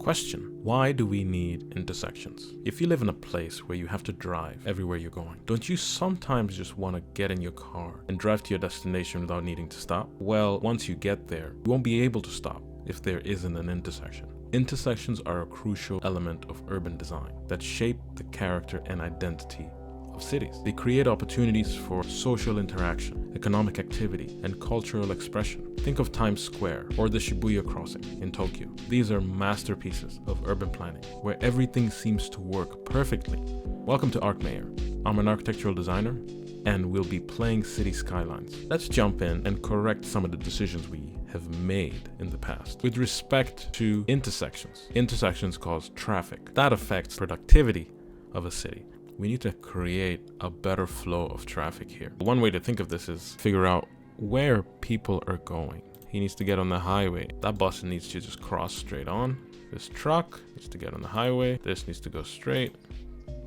Question: why do we need intersections? If you live in a place where you have to drive everywhere you're going, don't you sometimes just want to get in your car and drive to your destination without needing to stop? Well, once you get there, you won't be able to stop if there isn't an intersection. Intersections are a crucial element of urban design that shape the character and identity of cities. They create opportunities for social interaction, economic activity, and cultural expression. Think of Times Square or the Shibuya crossing in Tokyo. These are masterpieces of urban planning where everything seems to work perfectly. Welcome to ArcMayor. I'm an architectural designer and we'll be playing City Skylines. Let's jump in and correct some of the decisions we have made in the past. With respect to intersections cause traffic. That affects productivity of a city. We need to create a better flow of traffic here. One way to think of this is figure out where people are going. He needs to get on the highway. That bus needs to just cross straight on. This truck needs to get on the highway. This needs to go straight.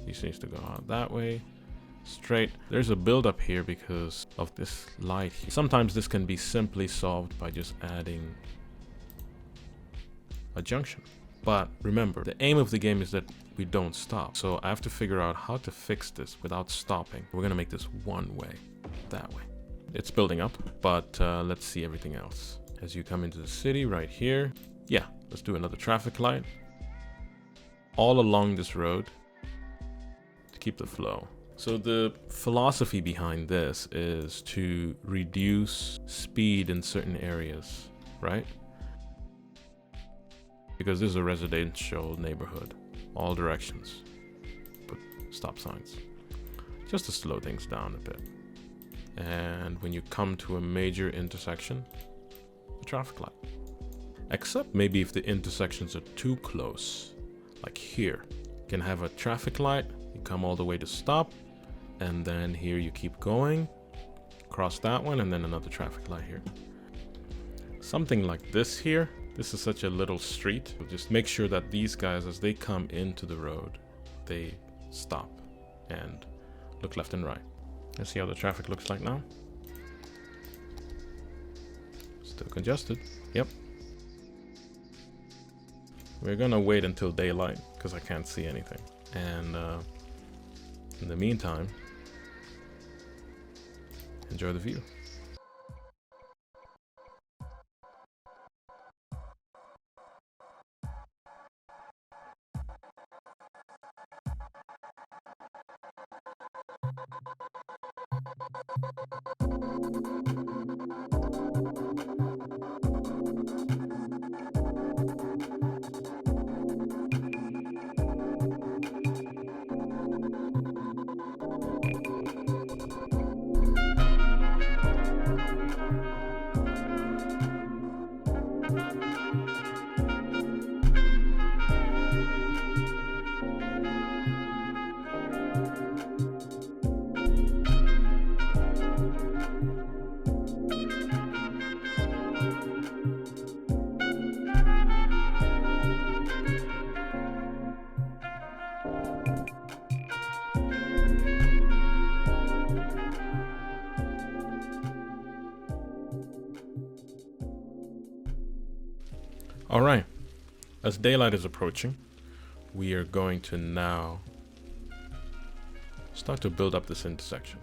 This needs to go out that way. Straight. There's a buildup here because of this light here. Sometimes this can be simply solved by just adding a junction. But remember, the aim of the game is that we don't stop. So I have to figure out how to fix this without stopping. We're gonna make this one way, that way. It's building up, but let's see everything else. As you come into the city right here, yeah, let's do another traffic light all along this road to keep the flow. So the philosophy behind this is to reduce speed in certain areas, right? Because this is a residential neighborhood, all directions. Put stop signs, just to slow things down a bit. And when you come to a major intersection, a traffic light. Except maybe if the intersections are too close, like here, you can have a traffic light, you come all the way to stop, and then here you keep going, cross that one, and then another traffic light here. Something like this here. This is such a little street. We'll just make sure that these guys, as they come into the road, they stop and look left and right. Let's see how the traffic looks like now. Still congested. Yep. We're gonna wait until daylight because I can't see anything. And in the meantime, enjoy the view. All right, as daylight is approaching, we are going to now start to build up this intersection.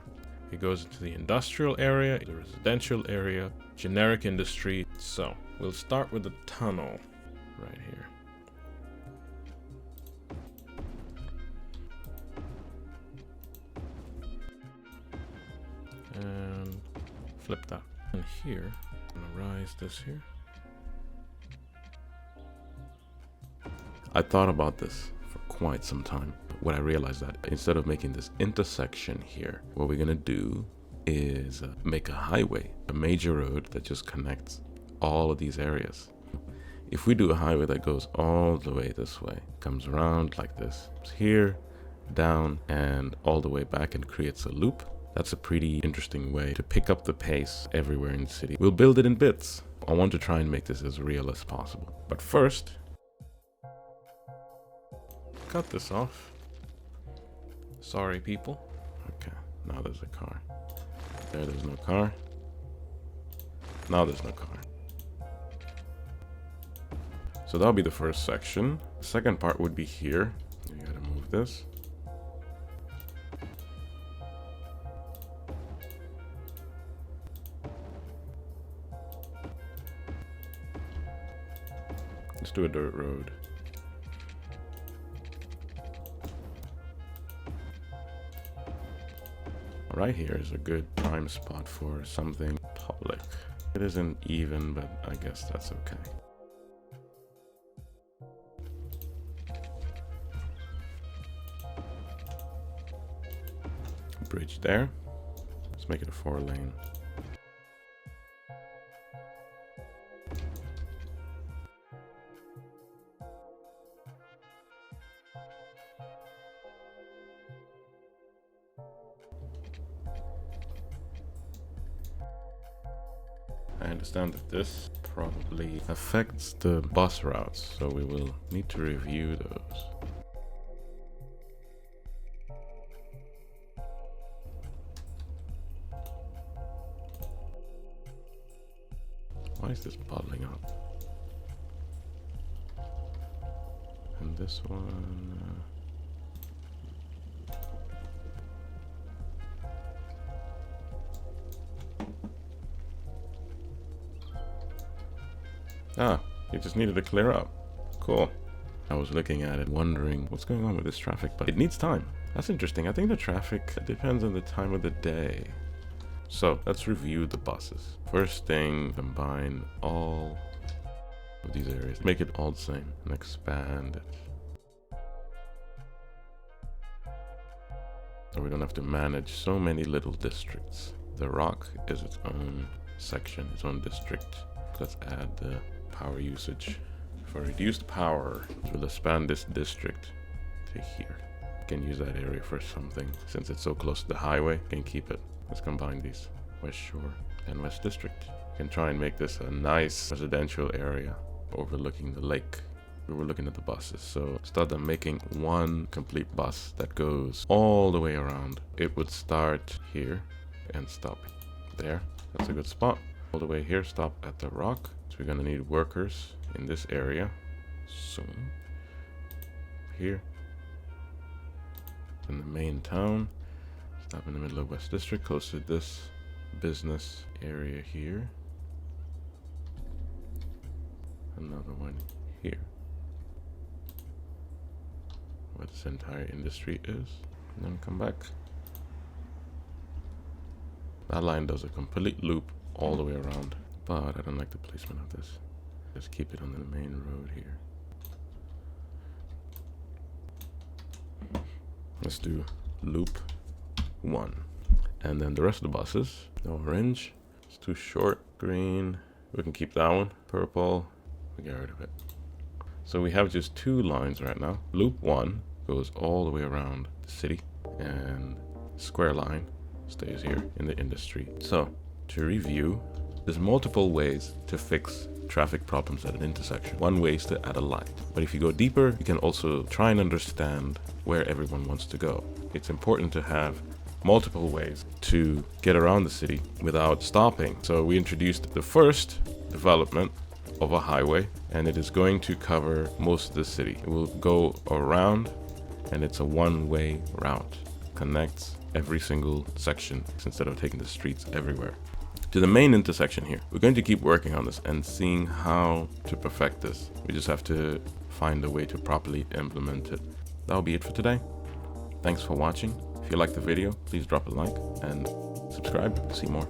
It goes into the industrial area, the residential area, generic industry. So we'll start with the tunnel right here. And flip that. And here, I'm gonna rise this here. I thought about this for quite some time when I realized that instead of making this intersection here, what we're gonna do is make a highway, a major road that just connects all of these areas. If we do a highway that goes all the way this way, comes around like this, it's here, down, and all the way back and creates a loop, that's a pretty interesting way to pick up the pace everywhere in the city. We'll build it in bits. I want to try and make this as real as possible. But first, cut this off. Sorry, people. Okay, now there's a car. There's no car. Now there's no car. So that'll be the first section. The second part would be here. You gotta move this. Let's do a dirt road. Right here is a good prime spot for something public. It isn't even, but I guess that's okay. Bridge there. Let's make it a 4-lane. I understand that this probably affects the bus routes, so we will need to review those. Why is this bottling up? And this one... you just needed to clear up. Cool. I was looking at it, wondering what's going on with this traffic, but it needs time. That's interesting. I think the traffic depends on the time of the day. So let's review the buses. First thing, combine all of these areas. Make it all the same and expand it. So we don't have to manage so many little districts. The Rock is its own section, its own district. Let's add the power usage. For reduced power, we'll expand this district to here. Can use that area for something. Since it's so close to the highway, can keep it. Let's combine these. West Shore and West District. Can try and make this a nice residential area overlooking the lake. We were looking at the buses, so instead of making one complete bus that goes all the way around, it would start here and stop there. That's a good spot. All the way here, stop at the Rock. So we're gonna need workers in this area soon. Here, in the main town. Stop in the middle of West District, close to this business area here. Another one here, where this entire industry is. And then come back. That line does a complete loop all the way around, but I don't like the placement of this. Just keep it on the main road here. Let's do loop 1. And then the rest of the buses. Orange, it's too short. Green, we can keep that one. Purple, we get rid of it. So we have just 2 lines right now. Loop 1 goes all the way around the city, and square line stays here in the industry. So to review, there's multiple ways to fix traffic problems at an intersection. One way is to add a light. But if you go deeper, you can also try and understand where everyone wants to go. It's important to have multiple ways to get around the city without stopping. So we introduced the first development of a highway, and it is going to cover most of the city. It will go around, and it's a one-way route. Connects every single section instead of taking the streets everywhere. To the main intersection here, we're going to keep working on this and seeing how to perfect this. We just have to find a way to properly implement it. That'll be it for today. Thanks for watching. If you liked the video, please drop a like and subscribe to see more.